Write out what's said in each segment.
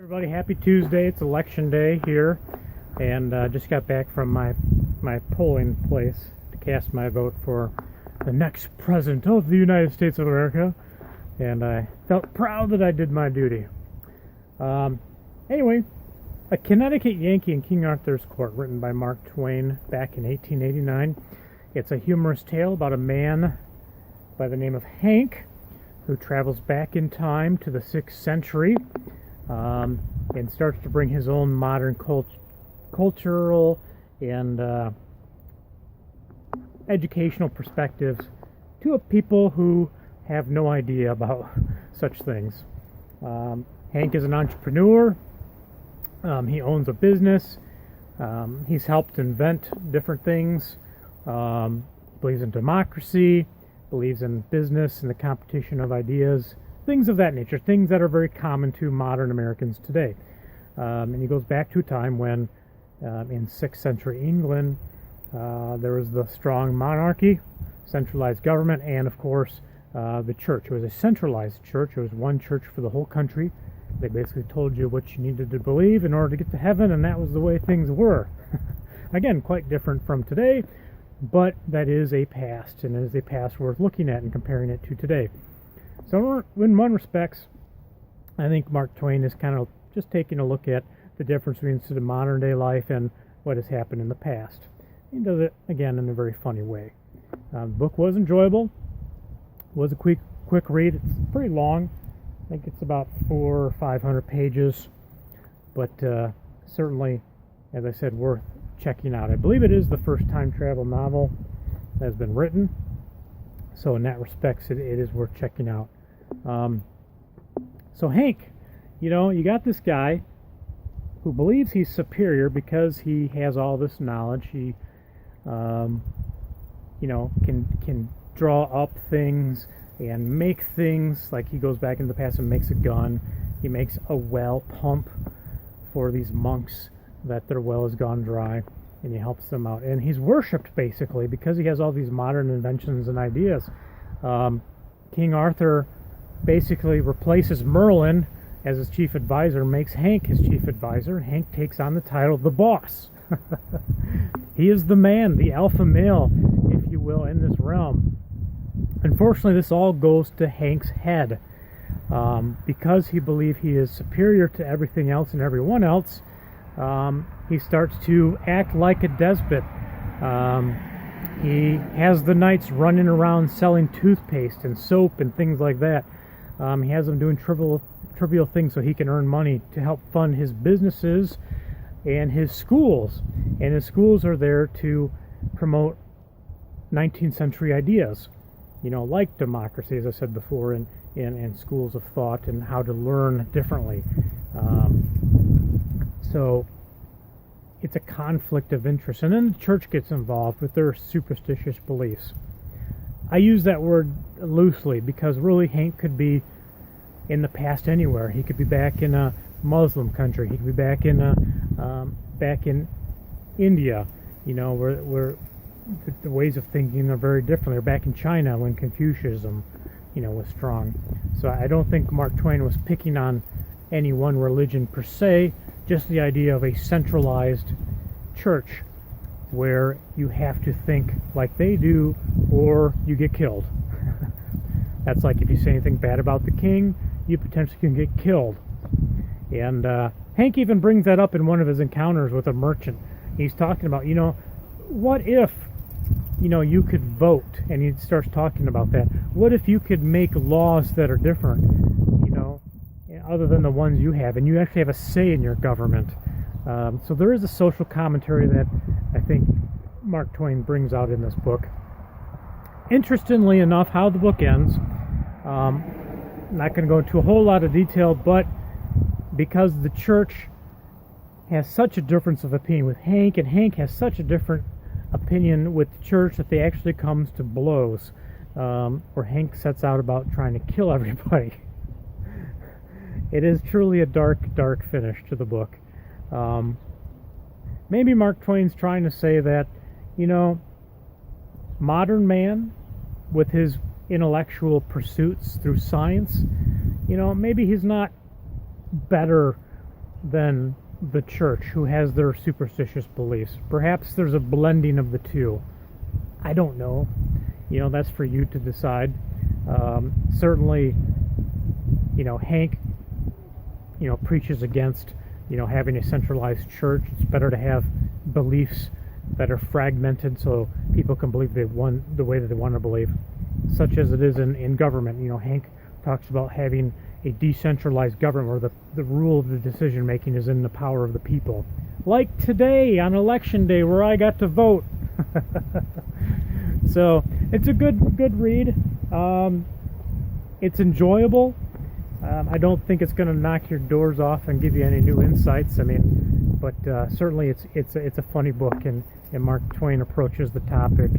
Everybody, happy Tuesday. It's election day here, and just got back from my polling place to cast my vote for the next president of the United States of America, and I felt proud that I did my duty. Anyway, A Connecticut Yankee in King Arthur's Court, written by Mark Twain back in 1889. It's a humorous tale about a man by the name of Hank who travels back in time to the 6th century and starts to bring his own modern cultural and educational perspectives to a people who have no idea about such things. Hank is an entrepreneur. He owns a business. He's helped invent different things. Believes in democracy, believes in business and the competition of ideas, things of that nature, things that are very common to modern Americans today. And he goes back to a time when, in 6th century England, there was the strong monarchy, centralized government, and of course the church. It was a centralized church. It was one church for the whole country. They basically told you what you needed to believe in order to get to heaven, and that was the way things were. Again, quite different from today, but that is a past, and it is a past worth looking at and comparing it to today. So in one respects, I think Mark Twain is kind of just taking a look at the difference between sort of modern day life and what has happened in the past. He does it, again, in a very funny way. The book was enjoyable. It was a quick read. It's pretty long. I think it's about 400 or 500 pages, but certainly, as I said, worth checking out. I believe it is the first time travel novel that has been written, so in that respect, it is worth checking out. So Hank, you got this guy who believes he's superior because he has all this knowledge. He, can draw up things and make things, like he goes back into the past and makes a gun. He makes a well pump for these monks that their well has gone dry, and he helps them out. And he's worshipped, basically, because he has all these modern inventions and ideas. King Arthur basically replaces Merlin as his chief advisor, makes Hank his chief advisor. Hank takes on the title of the boss. He is the man, the alpha male, if you will, in this realm. Unfortunately, this all goes to Hank's head. Because he believes he is superior to everything else and everyone else, he starts to act like a despot. He has the knights running around selling toothpaste and soap and things like that. He has them doing trivial things so he can earn money to help fund his businesses and his schools. And his schools are there to promote 19th century ideas, like democracy, as I said before, and schools of thought and how to learn differently. So it's a conflict of interest. And then the church gets involved with their superstitious beliefs. I use that word loosely because really Hank could be in the past anywhere. He could be back in a Muslim country. He could be back in India, where the ways of thinking are very different. They're back in China when Confucianism, was strong. So I don't think Mark Twain was picking on any one religion per se, just the idea of a centralized church where you have to think like they do or you get killed. That's like if you say anything bad about the king, you potentially can get killed. And Hank even brings that up in one of his encounters with a merchant. He's talking about, what if, you could vote? And he starts talking about that. What if you could make laws that are different, other than the ones you have, and you actually have a say in your government? So there is a social commentary that I think Mark Twain brings out in this book. Interestingly enough, how the book ends, I'm not going to go into a whole lot of detail, but because the church has such a difference of opinion with Hank, and Hank has such a different opinion with the church, that they actually comes to blows, where Hank sets out about trying to kill everybody. It is truly a dark finish to the book. Maybe Mark Twain's trying to say that, modern man with his intellectual pursuits through science, maybe he's not better than the church, who has their superstitious beliefs. Perhaps there's a blending of the two. I don't know. That's for you to decide. Certainly, Hank, preaches against, having a centralized church. It's better to have beliefs that are fragmented so people can believe the way that they want to believe, such as it is in government. Hank talks about having a decentralized government where the rule of the decision making is in the power of the people. Like today on election day where I got to vote. So it's a good read. It's enjoyable. I don't think it's going to knock your doors off and give you any new insights. But certainly it's a funny book, and Mark Twain approaches the topic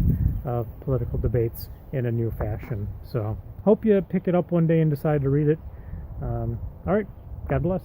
of political debates in a new fashion. So hope you pick it up one day and decide to read it. All right, God bless.